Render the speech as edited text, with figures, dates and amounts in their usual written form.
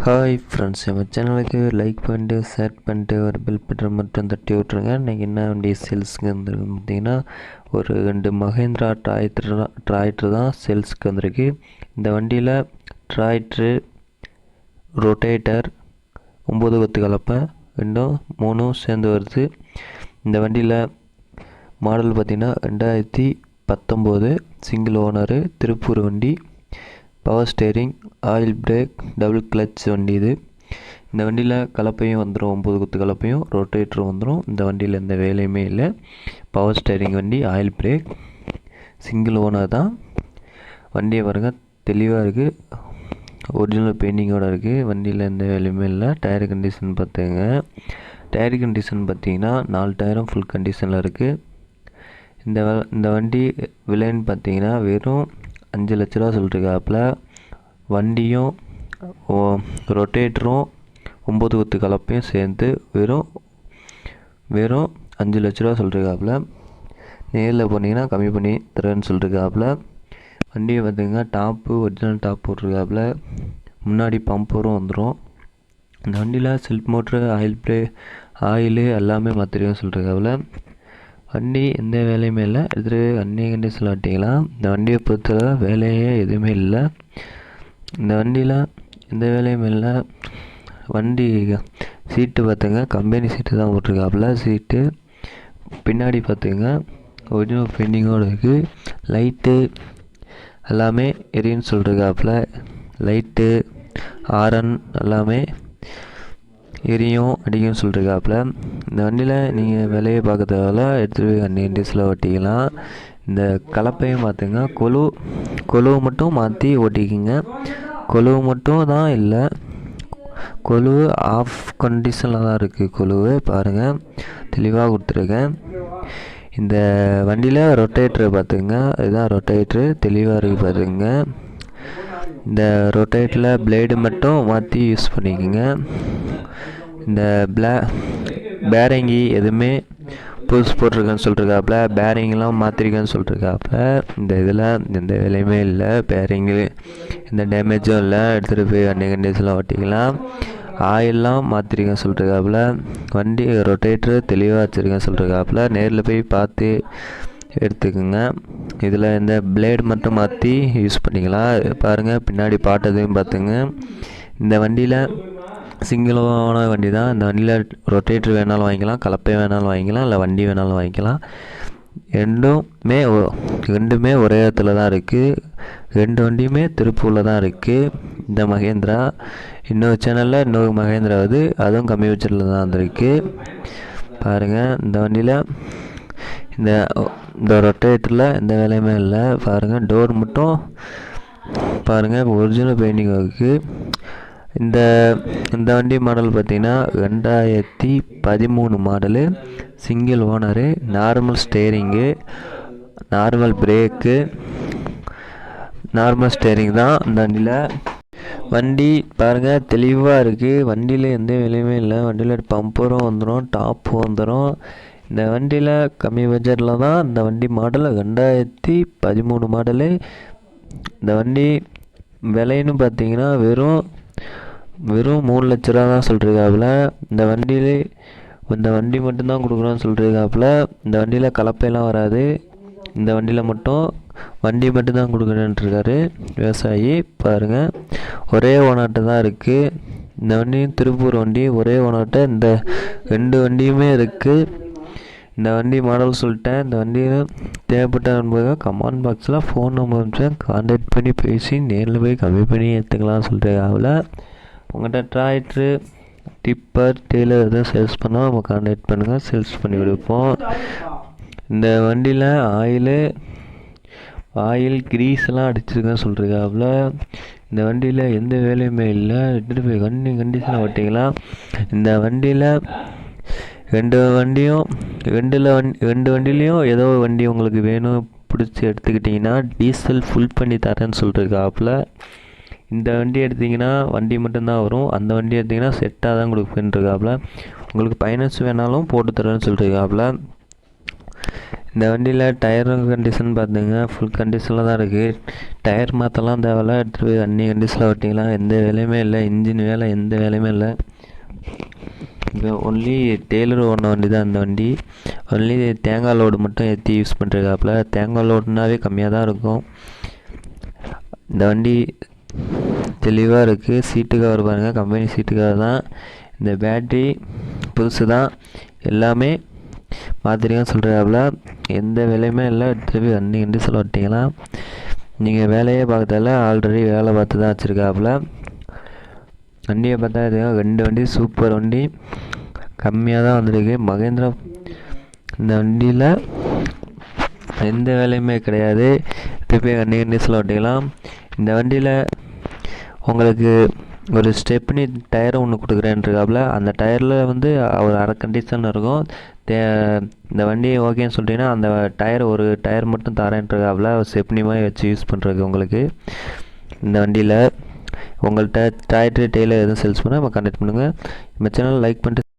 Hi friends, நம்ம சேனலுக்கு like பண்ணிட்டு ஷேர் பண்ணிட்டு ஒரு பெல் பட்டன் மட்டும் தட்டி விட்ருங்க. இன்றைக்கி என்ன வண்டி சேல்ஸுக்கு வந்துருக்கு பார்த்திங்கன்னா, ஒரு 2 மஹேந்திரா டிராக்டர் தான் சேல்ஸுக்கு வந்திருக்கு. இந்த வண்டியில் டிராக்டரு, ரொட்டேட்டர், 9 கொத்து கலப்பை ரெண்டும் 3 சேர்ந்து வருது. இந்த வண்டியில் மாடல் பார்த்திங்கன்னா 2019 சிங்கிள் ஓனரு, திருப்பூர் வண்டி, power steering, oil break, double clutch வண்டி இது. இந்த வண்டியில் கலப்பையும் வந்துடும், 9 கொத்து கலப்பையும், ரொட்டேட்டரும் வந்துடும். இந்த வண்டியில் எந்த வேலையுமே இல்லை. பவர் ஸ்டேரிங் வண்டி, ஆயில் பிரேக், சிங்கிள் ஓனர் தான். வண்டியை பாருங்கள், தெளிவாக இருக்குது, ஒரிஜினல் பெயிண்டிங்கோடு இருக்குது. வண்டியில் எந்த வேலையுமே இல்லை. டயர் கண்டிஷன் பார்த்துங்க. டயர் கண்டிஷன் பார்த்திங்கன்னா 4 டயரும் ஃபுல் கண்டிஷனில் இருக்குது. இந்த வண்டி விலைன்னு பார்த்தீங்கன்னா வெறும் 5 லட்ச ரூபா சொல்லிட்டுருக்காப்புல. வண்டியும் ரொட்டேட்டரும் 9 கொத்து கலப்பையும் சேர்ந்து வெறும் 5 லட்ச ரூபா சொல்லிட்டுருக்காப்புல. நேரில் போனீங்கன்னா கம்மி பண்ணி தரேன்னு சொல்லிட்டுருக்காப்புல. வண்டியை பார்த்திங்கன்னா டாப்பு ஒரிஜினல் டாப் போட்டிருக்காப்புல. முன்னாடி பம்பரும் வந்துடும். இந்த வண்டியில் செல்ஃப் மோட்ரு, ஆயிலு எல்லாமே மாற்றிருக்கேன்னு சொல்லிட்டுருக்காப்புல. வண்டி எந்த வேலையுமே இல்லை. எடுத்துகிட்டு அன்னிய கண்டிஷனில் வட்டிக்கலாம். இந்த வண்டியை பொறுத்தவரை வேலையே எதுவுமே இல்லை. இந்த வண்டியில் எந்த வேலையுமே இல்லை. வண்டி சீட்டு பார்த்துங்க, கம்பெனி சீட்டு தான் போட்டிருக்காப்புல. சீட்டு பின்னாடி பார்த்துங்க ஒரிஜினல் பெயிண்டிங்கோடு இருக்குது. லைட்டு எல்லாமே எரியுன்னு சொல்லிருக்காப்புல. லைட்டு, ஆரன் எல்லாமே எரியும் அடிக்கும்னு சொல்லிருக்காப்புல. இந்த வண்டியில் நீங்கள் விலையை பார்க்க தேவையில்ல, எடுத்துகிட்டு போய் அன்றைய டீஸில் ஓட்டிக்கலாம். இந்த கலப்பையும் பார்த்துங்க, கொழுவு மட்டும் மாற்றி ஓட்டிக்கிங்க. கொழுவு மட்டும் தான் இல்லை, கொழுவு ஆஃப் கண்டிஷனில் தான் இருக்குது. கொழுவு பாருங்கள், தெளிவாக கொடுத்துருக்கேன். இந்த வண்டியில் ரொட்டேட்ரு பார்த்துங்க, இதுதான் ரொட்டேட்ரு, தெளிவாக இருக்குது பார்த்துங்க. இந்த ரொட்டேட்டில் பிளேடு மட்டும் மாற்றி யூஸ் பண்ணிக்கோங்க. இந்த பேரிங்கி எதுவுமே புதுசு போட்டிருக்கேன்னு சொல்லிருக்காப்புல. பேரிங்கெலாம் மாற்றிருக்கேன்னு சொல்லிருக்காப்புல. இந்த இதில் எந்த வேலையுமே இல்லை. பேரிங்கு எந்த டேமேஜும் இல்லை. எடுத்துகிட்டு போய் அன்றைய கண்டிஷனில் ஓட்டிக்கலாம். ஆயிலெலாம் மாற்றிருக்கேன்னு சொல்லிருக்காப்புல. வண்டி ரொட்டேட்ரு தெளிவாக வச்சுருக்கேன்னு சொல்லிருக்காப்புல. நேரில் போய் பார்த்து எடுத்துக்கோங்க. இதில் இந்த பிளேடு மட்டும் மாற்றி யூஸ் பண்ணிக்கலாம். பாருங்கள், பின்னாடி பாட்டதையும் பார்த்துங்க. இந்த வண்டியில் சிங்கிள் ஓனர் வண்டி தான். இந்த வண்டியில் ரொட்டேட்ரு வேணாலும் வாங்கிக்கலாம், கலப்பை வேணாலும் வாங்கிக்கலாம், இல்லை வண்டி வேணாலும் வாங்கிக்கலாம். ரெண்டுமே ஒரே இடத்துல தான் இருக்குது. 2 வண்டியுமே திருப்பூரில் தான் இருக்குது. இந்த மஹேந்திரா இன்னொரு சேனலில் இன்னொரு மஹேந்திரா அதுவும் கம்மி பட்ஜெட்டில் தான் வந்திருக்கு. பாருங்கள், இந்த வண்டியில் இந்த ரொட்டேட்டரில் எந்த வேலையுமே இல்லை. பாருங்கள், டோர் மட்டும் பாருங்கள், ஒரிஜினல் பெயிண்டிங் இருக்குது. இந்த வண்டி மாடல் பார்த்திங்கன்னா 2013 model, single owner, normal steering, normal brake, normal steering தான் இந்த வண்டியில். வண்டி பாருங்கள், தெளிவாக இருக்குது. வண்டியில் எந்த வேலையுமே இல்லை. வண்டியில் பம்பரும் வந்துடும், டாப்பும் வந்துடும். இந்த வண்டியில் கம்மி பட்ஜெட்டில் தான் இந்த வண்டி மாடல் 2013 மாடலு. இந்த வண்டி விலைன்னு பார்த்தீங்கன்னா வெறும் 3 லட்ச ரூபா தான் சொல்லிருக்காப்புல. இந்த வண்டி மட்டும்தான் கொடுக்குறோன்னு சொல்லிருக்காப்புல. இந்த வண்டியில் கலப்பையெல்லாம் வராது. இந்த வண்டியில் மட்டும் வண்டி மட்டும்தான் கொடுக்குறேன்ட்ருக்காரு விவசாயி. பாருங்கள், ஒரே ஓனர்கிட்ட தான் இருக்குது. இந்த வண்டியும் திருப்பூர் வண்டி, ஒரே ஓனர்கிட்ட இந்த 2 வண்டியுமே இருக்குது. இந்த வண்டி மாடல் சொல்லிட்டேன். இந்த வண்டியில் தேவைப்பட்ட நண்பர்கள் கமெண்ட் பாக்ஸில் ஃபோன் நம்பர் கான்டாக்ட் பண்ணி பேசி நேரில் போய் கம்மி பண்ணி எடுத்துக்கலாம்னு சொல்லிட்டு உங்கள்கிட்ட டிராக்டரு, டிப்பர், டெய்லர் எதுவும் சேல்ஸ் பண்ணால் நம்ம கான்டாக்ட் பண்ணுங்கள், சேல்ஸ் பண்ணி கொடுப்போம். இந்த வண்டியில் ஆயில் கிரீஸ் எல்லாம் அடிச்சிருக்கேன்னு சொல்லிருக்காப்புல. இந்த வண்டியில் எந்த வேலையுமே இல்லை. எடுத்துகிட்டு போய் கண்டிஷனாக ஓட்டிக்கலாம். இந்த வண்டியில் ரெண்டு வண்டிலையும் ஏதோ வண்டி உங்களுக்கு வேணும் பிடிச்சி எடுத்துக்கிட்டிங்கன்னா டீசல் ஃபுல் பண்ணி தரேன்னு சொல்லிருக்காப்புல. இந்த வண்டி எடுத்திங்கன்னா வண்டி மட்டும்தான் வரும். அந்த வண்டி எடுத்திங்கன்னா செட்டாக தான் கொடுப்பேன்ருக்காப்புல. உங்களுக்கு ஃபைனான்ஸ் வேணாலும் போட்டு தரேன்னு சொல்லிருக்காப்புல. இந்த வண்டியில் டயரும் கண்டிஷன் பார்த்துங்க ஃபுல் கண்டிஷனில் தான் இருக்குது. டயர் மாற்றலாம் தேவையில்ல, எடுத்துகிட்டு போய் அன்னி கண்டிஷனில் ஓட்டிக்கலாம். எந்த வேலையுமே இல்லை, இன்ஜின் வேலை எந்த வேலையுமே இல்லை. இப்போ ஒன்லி டெய்லர் ஓடின வண்டி தான் இந்த வண்டி. ஒன்லி தேங்காய் லோடு மட்டும் ஏற்றி யூஸ் பண்ணுறதுக்காப்புல. தேங்காய் லோடுனாவே கம்மியாக தான் இருக்கும். இந்த வண்டி தெளிவாக இருக்குது. சீட்டு கவர் பாருங்கள், கம்பெனி சீட்டு கவர் தான். இந்த பேட்ரி புதுசு தான், எல்லாமே மாற்றிருக்கேன்னு சொல்கிறாப்புல. எந்த வேலையுமே இல்லை, திருப்பி வண்டி கண்டிஷனில் ஓட்டிங்கன்னா நீங்கள் வேலையே பார்க்கறதில்ல, ஆல்ரெடி வேலை பார்த்து தான் வச்சுருக்காப்புல. வண்டியை பார்த்தா இதுங்க 2 வண்டி சூப்பர் வண்டி, கம்மியாக தான் வந்திருக்கு. மகேந்திரா இந்த வண்டியில் எந்த வேலையுமே கிடையாது, திருப்பி வண்டி கண்டிஷனில் ஓட்டிக்கலாம். இந்த வண்டியில் உங்களுக்கு ஒரு ஸ்டெப்னி டயரும் ஒன்று கொடுக்குறேன்ருக்காப்புல. அந்த டயரில் வந்து ஒரு அரை கண்டிஷன் இருக்கும். இந்த வண்டி ஓகேன்னு சொல்லிட்டீங்கன்னா அந்த ஒரு டயர் மட்டும் தரேன்ருக்காப்புல, ஸ்டெப்னி மாதிரி வச்சு யூஸ் பண்ணுறதுக்கு. உங்களுக்கு இந்த வண்டியில் உங்கள்கிட்ட டிராக்டர் டெய்லர் எதுவும் சேல்ஸ் பண்ணால் நம்ம கான்டாக்ட் பண்ணுங்கள். நம்ம சேனல் லைக் பண்ணிட்டு